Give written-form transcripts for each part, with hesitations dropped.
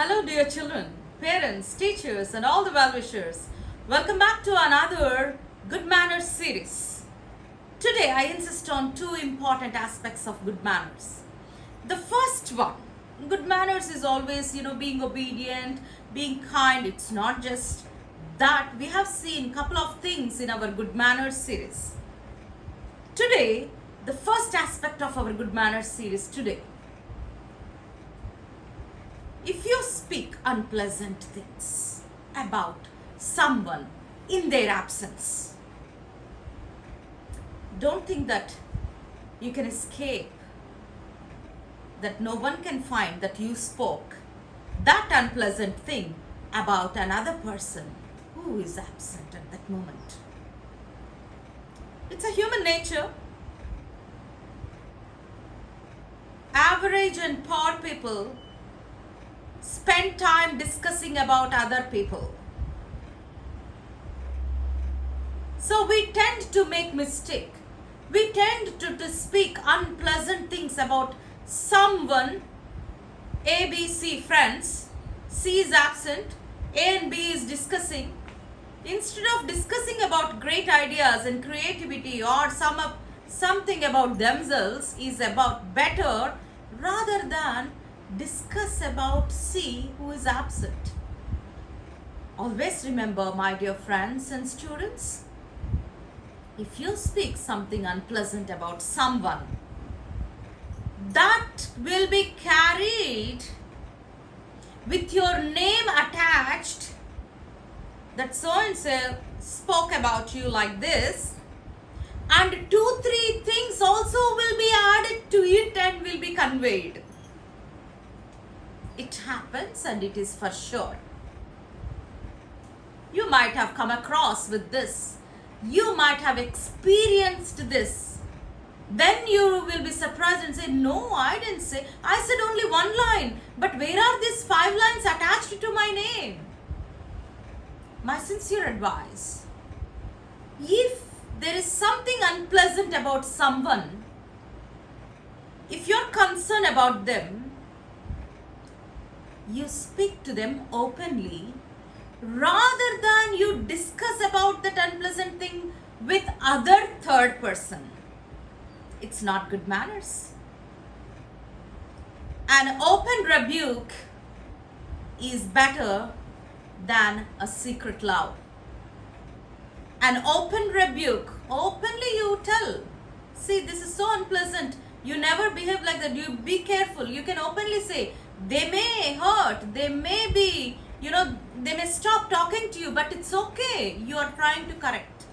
Hello, dear children, parents, teachers, and all the well-wishers. Welcome back to another Good Manners series. Today, I insist on two important aspects of good manners. The first one, good manners is always, being obedient, being kind. It's not just that. We have seen a couple of things in our good manners series. Today, the first aspect of our good manners series today. If you speak unpleasant things about someone in their absence, don't think that you can escape, that no one can find that you spoke that unpleasant thing about another person who is absent at that moment. It's a human nature. Average and poor people spend time discussing about other people. So we tend to make mistake. We tend to speak unpleasant things about someone. A, B, C friends. C is absent. A and B is discussing. Instead of discussing about great ideas and creativity or something about themselves is about better, rather than discuss about C who is absent. Always remember, my dear friends and students, if you speak something unpleasant about someone, that will be carried with your name attached, that so and so spoke about you like this, and 2-3 things also will be added to it and will be conveyed. It happens and it is for sure. You might have come across with this. You might have experienced this. Then you will be surprised and say, no, I didn't say. I said only one line. But where are these 5 lines attached to my name? My sincere advice. If there is something unpleasant about someone, if you're concerned about them, you speak to them openly rather than you discuss about that unpleasant thing with other third person. It's not good manners. An open rebuke is better than a secret love. An open rebuke, openly you tell, see, this is so unpleasant. You never behave like that. You be careful. You can openly say, they may hurt, they may be, they may stop talking to you, but it's okay. You are trying to correct.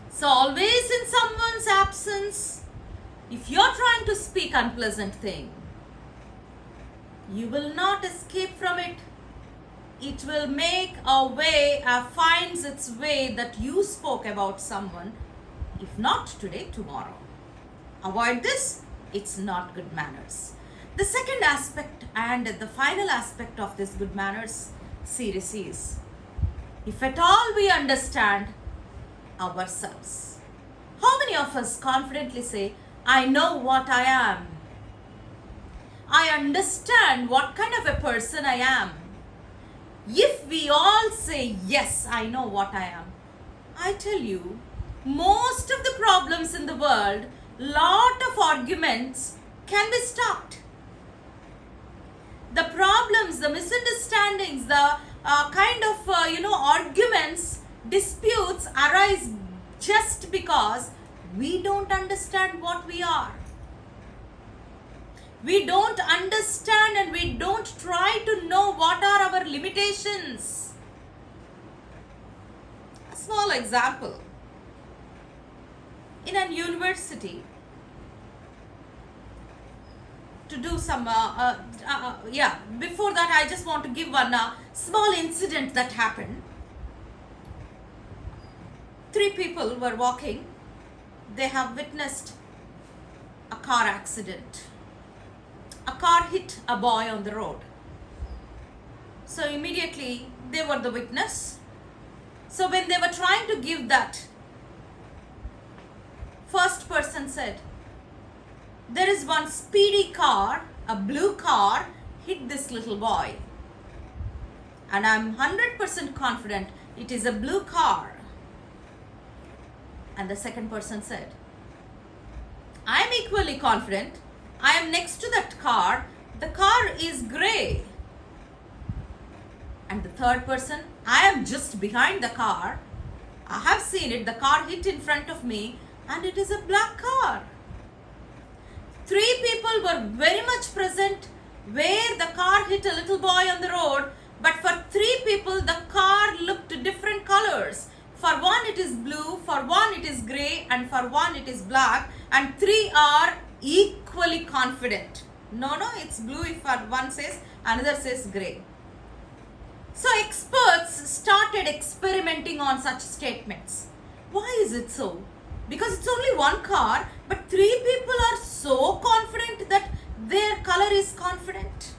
So always in someone's absence, if you're trying to speak unpleasant thing, you will not escape from it. It will make a way, finds its way that you spoke about someone, if not today, tomorrow. Avoid this. It's not good manners. The second aspect and the final aspect of this good manners series is, if at all we understand ourselves. How many of us confidently say, I know what I am. I understand what kind of a person I am. If we all say, yes, I know what I am, I tell you, most of the problems in the world, lot of arguments can be stopped. The problems, the misunderstandings, the arguments, disputes arise just because we don't understand what we are. We don't understand and we don't try to know what are our limitations. A small example. In a university, to do some, before that I just want to give one small incident that happened. 3 people were walking. They have witnessed a car accident. A car hit a boy on the road. So immediately they were the witness. So when they were trying to give that, first person said, there is one speedy car, a blue car, hit this little boy. And I'm 100% confident it is a blue car. And the second person said, I am equally confident. I am next to that car. The car is grey. And the third person, I am just behind the car. I have seen it. The car hit in front of me and it is a black car. 3 people were very much present where the car hit a little boy on the road. But for 3 people, the car looked different colors. For one it is blue, for one it is grey, and for one it is black. And 3 are equally confident. No, it's blue if one says, another says grey. So experts started experimenting on such statements. Why is it so? Because it's only one car, but 3 people are so confident that their color is confident.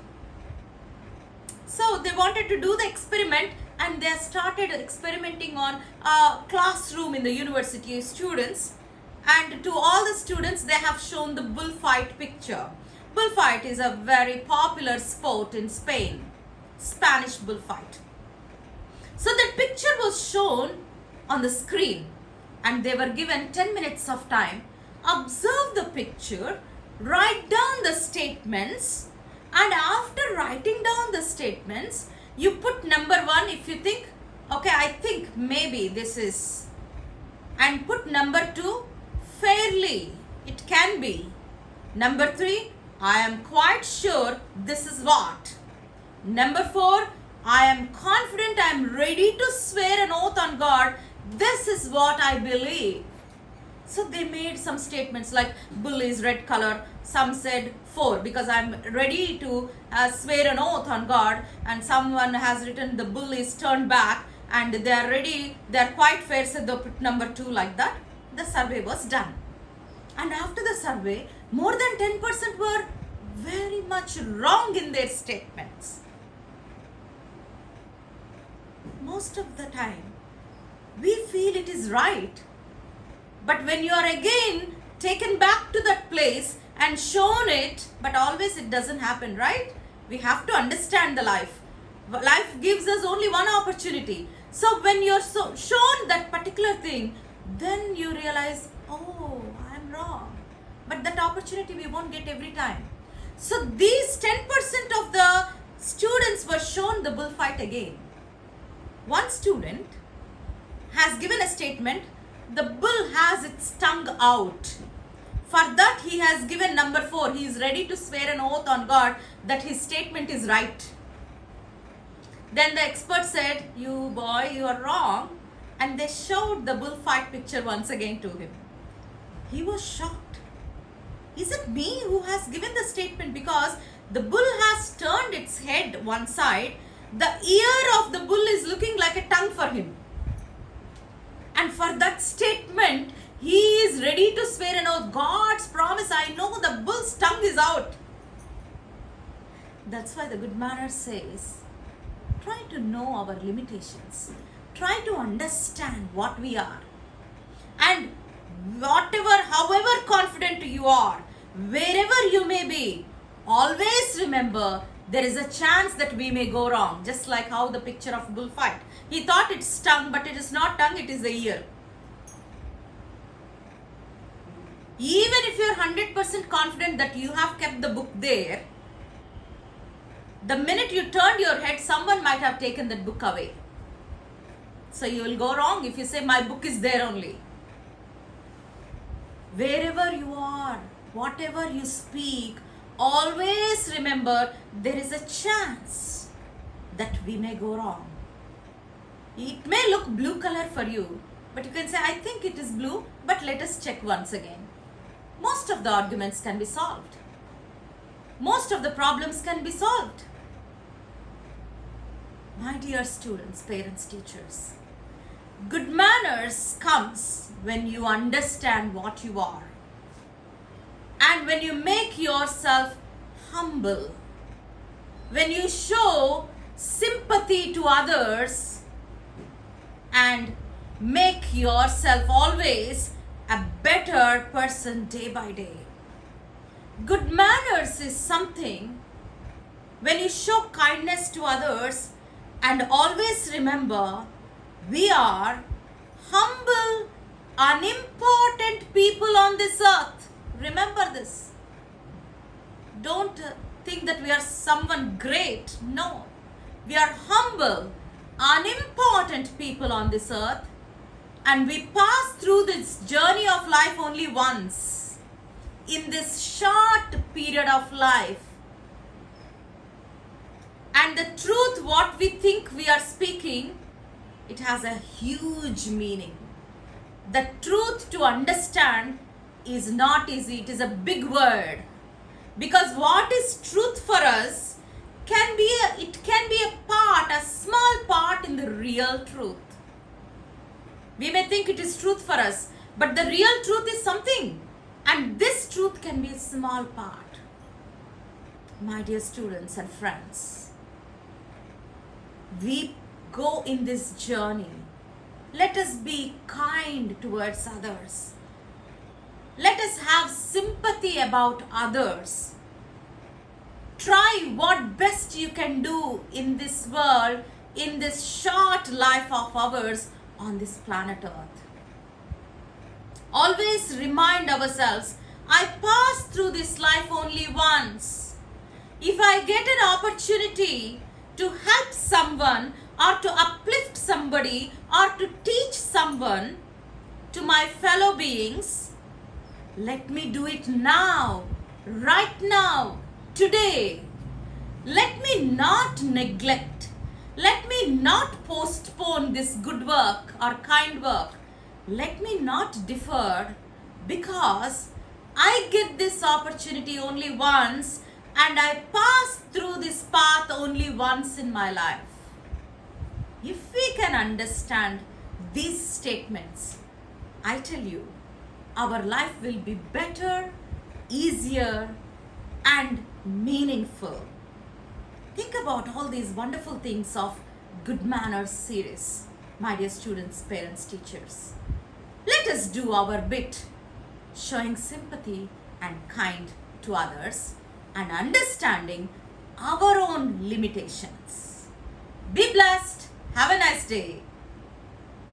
So they wanted to do the experiment and they started experimenting on a classroom in the university students. And to all the students, they have shown the bullfight picture. Bullfight is a very popular sport in Spain. Spanish bullfight. So that picture was shown on the screen and they were given 10 minutes of time. Observe the picture, write down the statements, and after writing down the statements, you put number 1 if you think, okay, I think maybe this is, and put number 2, fairly, it can be. Number 3, I am quite sure this is what. Number 4, I am confident, I am ready to swear an oath on God. This is what I believe. So they made some statements like bull is red color. Some said 4 because I am ready to swear an oath on God. And someone has written the bull is turned back and they are ready, they are quite fair, so they put number 2 like that. The survey was done. And after the survey, more than 10% were very much wrong in their statements. Most of the time, we feel it is right. But when you are again taken back to that place and shown it, but always it doesn't happen, right? We have to understand the life. Life gives us only one opportunity. So when you're shown that particular thing, then you realize, oh, I'm wrong. But that opportunity we won't get every time. So these 10% of the students were shown the bullfight again. One student has given a statement, the bull has its tongue out. For that he has given number 4. He is ready to swear an oath on God that his statement is right. Then the expert said, you boy, you are wrong. And they showed the bullfight picture once again to him. He was shocked. Is it me who has given the statement? Because the bull has turned its head one side. The ear of the bull is looking like a tongue for him. And for that statement, he is ready to swear an oath. God's promise, I know the bull's tongue is out. That's why the good manner says, try to know our limitations. Try to understand what we are. And whatever, however confident you are, wherever you may be, always remember there is a chance that we may go wrong. Just like how the picture of bullfight. He thought it's tongue, but it is not tongue, it is the ear. Even if you are 100% confident that you have kept the book there, the minute you turned your head, someone might have taken that book away. So you will go wrong if you say, my book is there only. Wherever you are, whatever you speak, always remember there is a chance that we may go wrong. It may look blue color for you, but you can say, I think it is blue, but let us check once again. Most of the arguments can be solved. Most of the problems can be solved. My dear students, parents, teachers, good manners comes when you understand what you are. And when you make yourself humble. When you show sympathy to others and make yourself always a better person day by day. Good manners is something when you show kindness to others, and always remember, we are humble, unimportant people on this earth. Remember this. Don't think that we are someone great. No. We are humble, unimportant people on this earth, and we pass through this journey of life only once. In this short period of life, and the truth, what we think we are speaking, it has a huge meaning. The truth to understand is not easy. It is a big word. Because what is truth for us can be a part, a small part in the real truth. We may think it is truth for us, but the real truth is something. And this truth can be a small part. My dear students and friends, we go in this journey. Let us be kind towards others. Let us have sympathy about others. Try what best you can do in this world, in this short life of ours on this planet Earth. Always remind ourselves, I pass through this life only once. If I get an opportunity to help someone or to uplift somebody or to teach someone, to my fellow beings, let me do it now, right now, today. Let me not neglect. Let me not postpone this good work or kind work. Let me not defer, because I get this opportunity only once and I pass through this path only once in my life. If we can understand these statements, I tell you, our life will be better, easier, and meaningful. Think about all these wonderful things of Good Manners series, my dear students, parents, teachers. Let us do our bit, showing sympathy and kind to others and understanding our own limitations. Be blessed. Have a nice day.